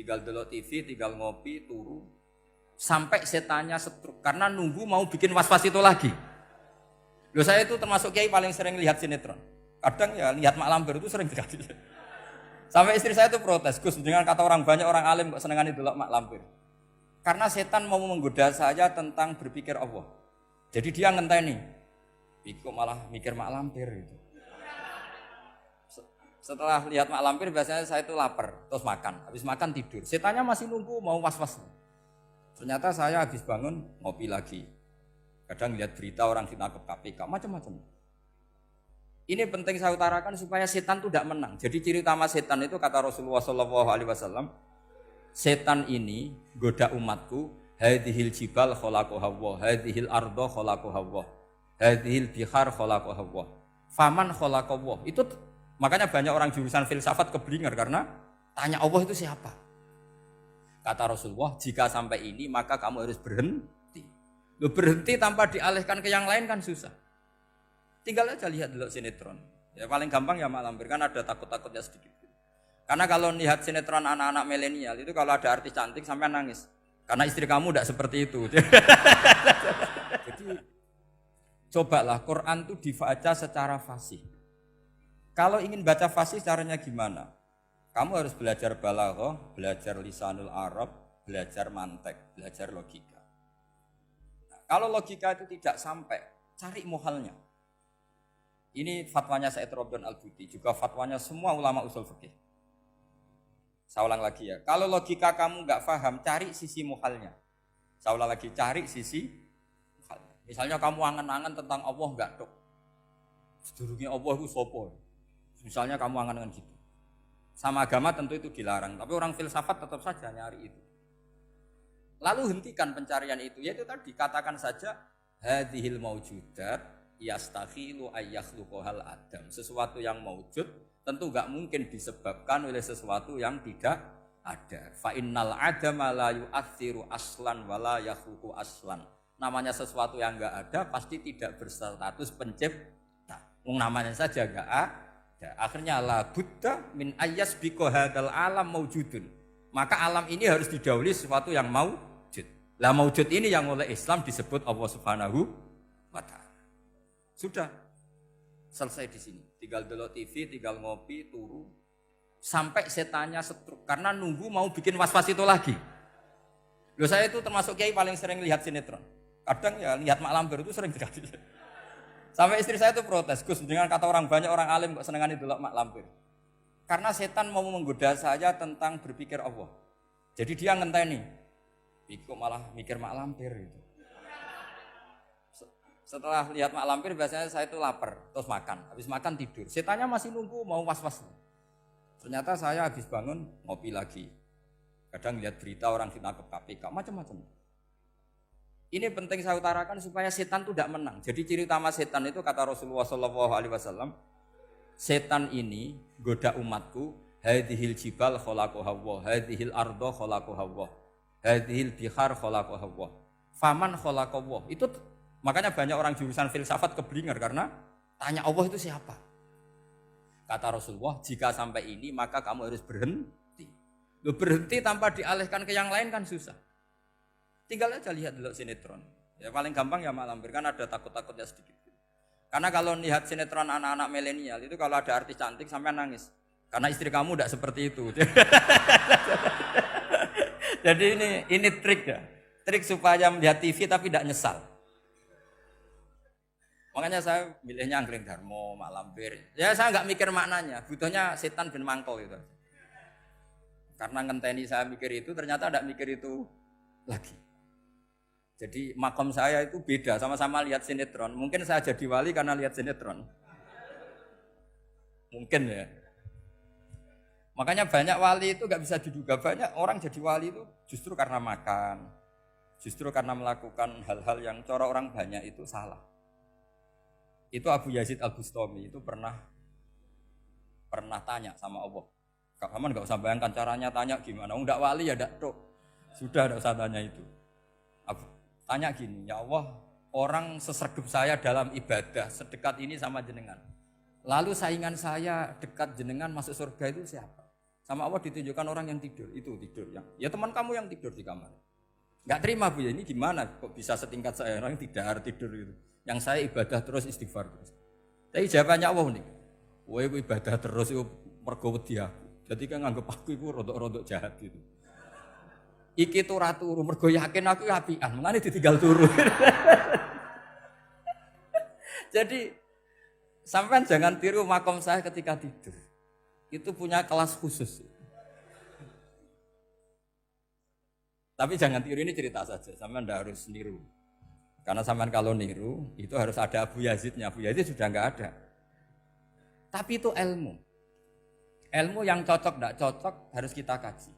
tinggal delok TV, tinggal ngopi, turu. Sampai setannya setruk karena nunggu mau bikin was-was itu lagi. Loh, saya itu termasuk kiai paling sering lihat sinetron. Kadang ya lihat Mak Lampir itu sering sekali. Sampai istri saya itu protes, Gus, dengan kata orang banyak orang alim kok senengane delok Mak Lampir. Karena setan mau menggoda saya tentang berpikir Allah. Jadi dia ngenteni. Kok malah mikir Mak Lampir gitu. Setelah lihat Mak Lampir biasanya saya itu lapar, terus makan. Habis makan tidur. Setannya masih nunggu mau was-was. Ternyata saya habis bangun ngopi lagi. Kadang lihat berita orang ditangkap KPK, macam-macam. Ini penting saya utarakan supaya setan itu tidak menang. Jadi ciri utama setan itu kata Rasulullah SAW, setan ini goda umatku, hadhil jibal khalaqaha Allah, hadhil ardo khalaqaha Allah, hadhil bihar khalaqaha Allah, faman khalaqaha Allah. Itu makanya banyak orang jurusan filsafat keblinger karena tanya Allah itu siapa. Kata Rasulullah, jika sampai ini maka kamu harus berhenti. Loh, berhenti tanpa dialihkan ke yang lain kan susah. Tinggal aja lihat dulu sinetron. Ya paling gampang ya Mak Lampir, kan ada takut-takutnya sedikit. Karena kalau lihat sinetron anak-anak milenial itu kalau ada artis cantik sampai nangis. Karena istri kamu tidak seperti itu. Jadi cobalah Quran itu dibaca secara fasih. Kalau ingin baca fasih caranya gimana? Kamu harus belajar balaghah, belajar lisanul Arab, belajar mantek, belajar logika. Nah, kalau logika itu tidak sampai, cari muhalnya. Ini fatwanya Said Robdon Al-Buti, juga fatwanya semua ulama usul fikih. Saya ulang lagi ya, kalau logika kamu nggak paham, cari sisi muhalnya. Saya ulang lagi, cari sisi muhalnya. Misalnya kamu angan-angan tentang Allah nggak dok, sedurungnya Allah itu sopo. Misalnya kamu angan-angan gitu. Sama agama tentu itu dilarang, tapi orang filsafat tetap saja nyari itu. Lalu hentikan pencarian itu, yaitu tadi katakan saja hadhil maujudat yastakhilu ayyakhluqahal adam. Sesuatu yang maujud tentu enggak mungkin disebabkan oleh sesuatu yang tidak ada. Fa innal adama la yu'athiru aslan wala yakhluqu aslan. Namanya sesuatu yang enggak ada pasti tidak berstatus pencipta. Namanya saja enggak ada. Akhirnya la buddha min ayyasbiqa hadzal alam maujudun. Maka alam ini harus didahului sesuatu yang maujud. Lah maujud ini yang oleh Islam disebut Allah Subhanahu wa taala. Sudah selesai di sini. Tinggal delok TV, tinggal ngopi, turu. Sampai setannya setruk karena nunggu mau bikin was-was itu lagi. Loh, saya itu termasuk kiai paling sering lihat sinetron. Kadang ya lihat Mak Lampir itu sering sekali. Sampai istri saya itu protes, Gus, dengan kata orang banyak orang alim kok senengane delok Mak Lampir. Karena setan mau menggoda saya tentang berpikir Allah. Jadi dia ngenteni. Kok malah mikir Mak Lampir gitu. Setelah lihat Mak Lampir biasanya saya itu lapar, terus makan. Habis makan tidur. Setannya masih nunggu mau was-was. Ternyata saya habis bangun ngopi lagi. Kadang lihat berita orang ditangkap KPK, macam-macam. Ini penting saya utarakan supaya setan itu tidak menang. Jadi ciri utama setan itu kata Rasulullah SAW, setan ini goda umatku, hadhil jibal khalaqaha Allah, hadhil ardo khalaqaha Allah, hadhil bihar khalaqaha Allah, faman khalaqaha Allah. Itu makanya banyak orang jurusan filsafat keblinger karena tanya Allah itu siapa. Kata Rasulullah, jika sampai ini maka kamu harus berhenti. Loh, berhenti tanpa dialihkan ke yang lain kan susah. Tinggal aja lihat dulu sinetron. Ya paling gampang ya Mak Lampir, kan ada takut-takutnya sedikit. Karena kalau lihat sinetron anak-anak milenial itu kalau ada artis cantik sampai nangis. Karena istri kamu tidak seperti itu. Jadi ini trik ya. Trik supaya melihat TV tapi tidak nyesal. Makanya saya milihnya Anggreng Darmo, Mak Lampir. Ya saya nggak mikir maknanya, butuhnya setan bin mangkol itu. Karena ngenteni saya mikir itu, ternyata tidak mikir itu lagi. Jadi makom saya itu beda, sama-sama lihat sinetron. Mungkin saya jadi wali karena lihat sinetron. Mungkin ya. Makanya banyak wali itu nggak bisa diduga. Banyak orang jadi wali itu justru karena makan. Justru karena melakukan hal-hal yang cara orang banyak itu salah. Itu Abu Yazid Al-Bustami itu pernah tanya sama Allah. Kak Haman nggak usah bayangkan caranya tanya gimana. Enggak wali ya enggak tok. Sudah enggak usah tanya itu. Tanya gini, ya Allah, orang sesregep saya dalam ibadah sedekat ini sama jenengan. Lalu saingan saya dekat jenengan masuk surga itu siapa? Sama Allah ditunjukkan orang yang tidur, itu tidur yang. Ya teman kamu yang tidur di kamar. Enggak terima Bu, ya ini gimana kok bisa setingkat saya orang tidak tidur gitu. Yang saya ibadah terus istighfar terus. Tapi jawabannya Allah nih. Kowe ibadah terus itu mergo wedi aku. Jadi kan nganggep aku iku rodok-rodok jahat gitu. Iki tuh ratu mergo yakin aku apian, mengane ditinggal turu. Jadi sampean jangan tiru makom saya ketika tidur. Itu punya kelas khusus. Tapi jangan tiru, ini cerita saja, sampean tidak harus niru. Karena sampean kalau niru, itu harus ada Abu Yazidnya. Abu Yazid sudah enggak ada. Tapi itu ilmu. Ilmu yang cocok tidak cocok harus kita kaji.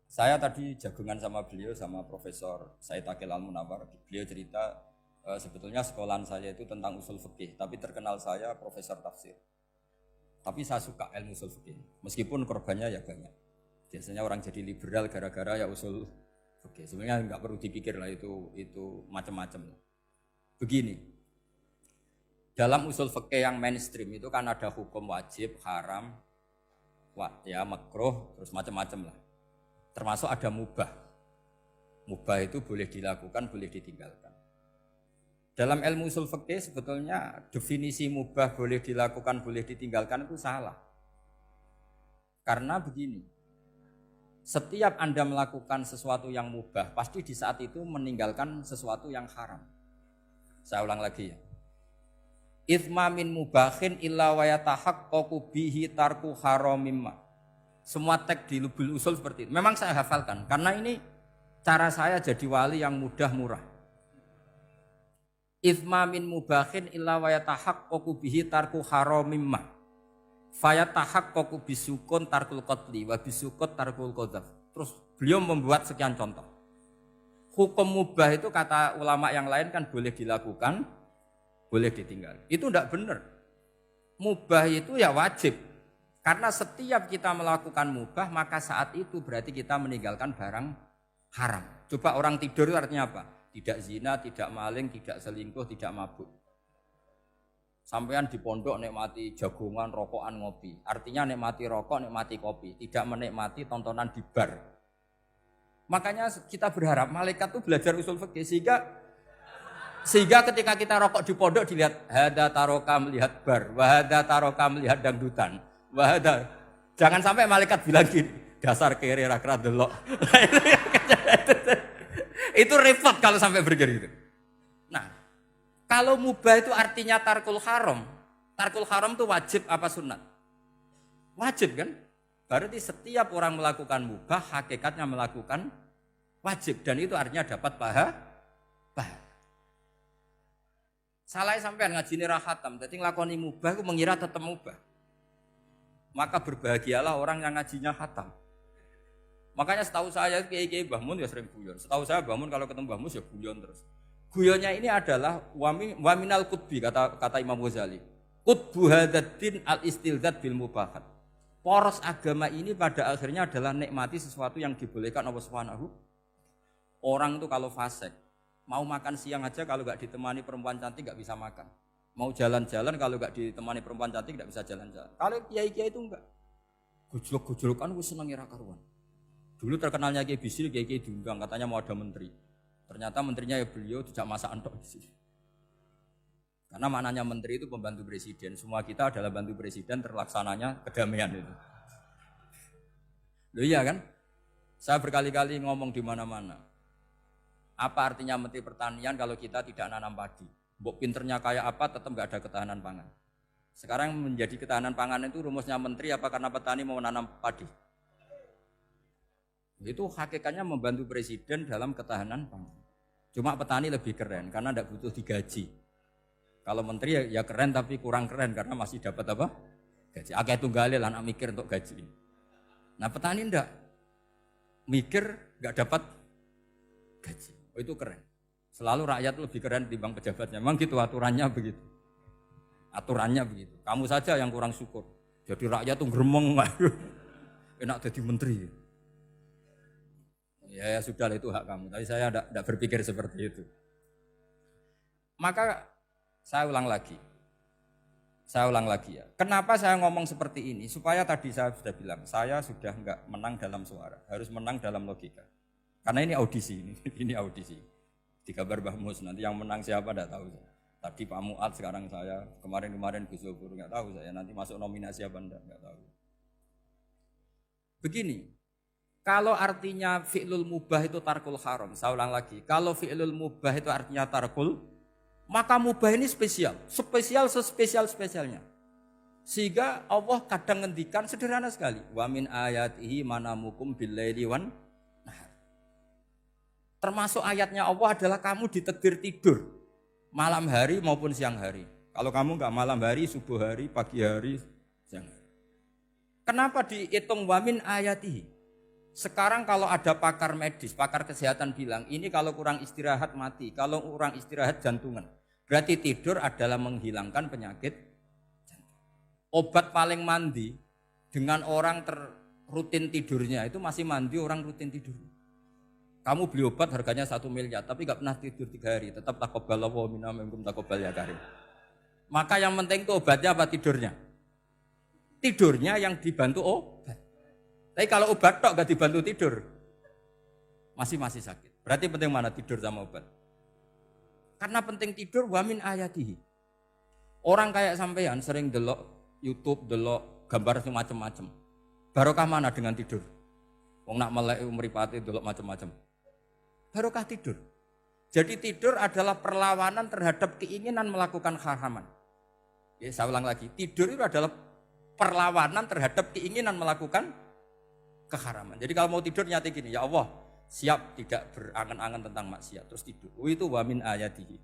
Saya tadi jagungan sama beliau, sama Profesor Said Akil Al-Munawar. Beliau cerita, sebetulnya sekolahan saya itu tentang usul fikih, tapi terkenal saya Profesor Tafsir. Tapi saya suka ilmu usul fikih, meskipun korbannya ya banyak. Biasanya orang jadi liberal gara-gara ya usul fikih. Sebenarnya nggak perlu dipikir lah itu macam-macam. Begini, dalam usul fikih yang mainstream itu kan ada hukum wajib, haram, ya makruh, terus macam-macam lah. Termasuk ada mubah. Mubah itu boleh dilakukan, boleh ditinggalkan. Dalam ilmu usul fikih sebetulnya definisi mubah boleh dilakukan, boleh ditinggalkan itu salah. Karena begini, setiap Anda melakukan sesuatu yang mubah, pasti di saat itu meninggalkan sesuatu yang haram. Saya ulang lagi ya. Itsma min mubahin illa wa yatahaqqaqu bihi tarku haramimma. Semua teks di lubul usul seperti itu. Memang saya hafalkan, karena ini cara saya jadi wali yang mudah murah. Itsma min mubahin illa wa yatahaqqaqu bihi tarku haramimma. Fayatahaqqaqu bisukun tarkul qatli wa bisukut tarkul qadzaf. Terus beliau membuat sekian contoh. Hukum mubah itu kata ulama yang lain kan boleh dilakukan, boleh ditinggal. Itu tidak benar. Mubah itu ya wajib. Karena setiap kita melakukan mubah, maka saat itu berarti kita meninggalkan barang haram. Coba orang tidur itu artinya apa? Tidak zina, tidak maling, tidak selingkuh, tidak mabuk. Sampean di pondok nikmati jagungan, rokokan, ngopi. Artinya nikmati rokok, nikmati kopi. Tidak menikmati tontonan di bar. Makanya kita berharap malaikat itu belajar usul fikih sehingga ketika kita rokok di pondok dilihat hada taroka melihat bar, wahada taroka melihat dangdutan, wahada. Jangan sampai malaikat bilang gini, dasar kere rakra delok. Itu repot kalau sampai begitu. Nah, kalau mubah itu artinya tarkul haram. Tarkul haram itu wajib apa sunat? Wajib kan? Berarti setiap orang melakukan mubah, hakikatnya melakukan wajib. Dan itu artinya dapat pahala. Salah sampean ngajine ra khatam, dadi nglakoni mubah itu mengira tetap mubah. Maka berbahagialah orang yang ngajinya khatam. Makanya setahu saya kiai-kiai Mbah Mun ya sering guyon. Setahu saya Mbah Mun kalau ketemu Mbah Mun ya guyon terus. Guyonnya ini adalah waminal qutbi kata Imam Ghazali. Qutbu hadzal al-istilzat bil mubahat. Poros agama ini pada akhirnya adalah nikmati sesuatu yang dibolehkan Allah Subhanahu. Orang itu kalau fasik, mau makan siang aja kalau enggak ditemani perempuan cantik enggak bisa makan. Mau jalan-jalan kalau enggak ditemani perempuan cantik enggak bisa jalan-jalan. Kalau kiai-kiai itu enggak. Gojlok-gojlokan wis seneng ira karuan. Dulu terkenalnya Kiai Bisri, Kiai diundang, katanya mau ada menteri. Ternyata menterinya ya beliau tidak masak antok di sini. Karena maknanya menteri itu pembantu presiden. Semua kita adalah bantu presiden terlaksananya kedamaian itu. Loh iya kan? Saya berkali-kali ngomong di mana-mana. Apa artinya menteri pertanian kalau kita tidak nanam padi? Mbok pinternya kayak apa tetap enggak ada ketahanan pangan. Sekarang menjadi ketahanan pangan itu rumusnya menteri apa karena petani mau nanam padi? Itu hakikatnya membantu presiden dalam ketahanan pangan. Cuma petani lebih keren karena tidak butuh digaji. Kalau menteri ya keren tapi kurang keren karena masih dapat apa? Gaji. Akeh tunggalil anak mikir untuk gaji. Nah petani enggak mikir enggak dapat gaji. Oh, itu keren. Selalu rakyat lebih keren dibanding pejabatnya. Memang gitu aturannya begitu. Aturannya begitu. Kamu saja yang kurang syukur. Jadi rakyat tuh gremeng. Enak jadi menteri. Ya sudah itu hak kamu, tapi saya tidak berpikir seperti itu. Maka saya ulang lagi, Saya ulang lagi ya. Kenapa saya ngomong seperti ini? Supaya tadi saya sudah bilang, saya sudah enggak menang dalam suara, harus menang dalam logika. Karena ini audisi, ini audisi. Digambar Mbah Mus, nanti yang menang siapa enggak tahu. Tadi Pak Muat, sekarang saya, kemarin Gus Zobur enggak tahu saya, nanti masuk nominasi apa enggak tahu. Begini, kalau artinya fi'lul mubah itu tarkul haram, saya ulang lagi. Kalau fi'lul mubah itu artinya tarkul, maka mubah ini spesial sespesial-spesialnya. Sehingga Allah kadang ngendikan sederhana sekali. Wa min ayatihi manamukum billaili wan nahar. Termasuk ayatnya Allah adalah kamu ditakdir tidur malam hari maupun siang hari. Kalau kamu enggak malam hari, subuh hari, pagi hari, siang hari. Kenapa dihitung wa min ayatihi? Sekarang kalau ada pakar medis, pakar kesehatan bilang, ini kalau kurang istirahat mati, kalau kurang istirahat jantungan. Berarti tidur adalah menghilangkan penyakit jantung. Obat paling mandi dengan orang rutin tidurnya, itu masih mandi orang rutin tidur. Kamu beli obat harganya 1 miliar, tapi gak pernah tidur 3 hari, tetap taqabbalallahu minna minkum taqabbal ya karim. Maka yang penting itu obatnya apa tidurnya? Tidurnya yang dibantu obat. Tapi kalau obat tok gak dibantu tidur, masih sakit. Berarti penting mana tidur sama obat? Karena penting tidur wa min ayatihi. Orang kayak sampean sering delok YouTube, delok gambar macam-macam. Barokah mana dengan tidur? Wong nak melek mripate delok macam-macam. Barokah tidur. Jadi tidur adalah perlawanan terhadap keinginan melakukan haraman. Ya, saya ulang lagi, tidur itu adalah perlawanan terhadap keinginan melakukan keharaman. Jadi kalau mau tidur nyati gini, ya Allah, siap tidak berangan-angan tentang maksiat terus tidur. Itu wa min ayatihi.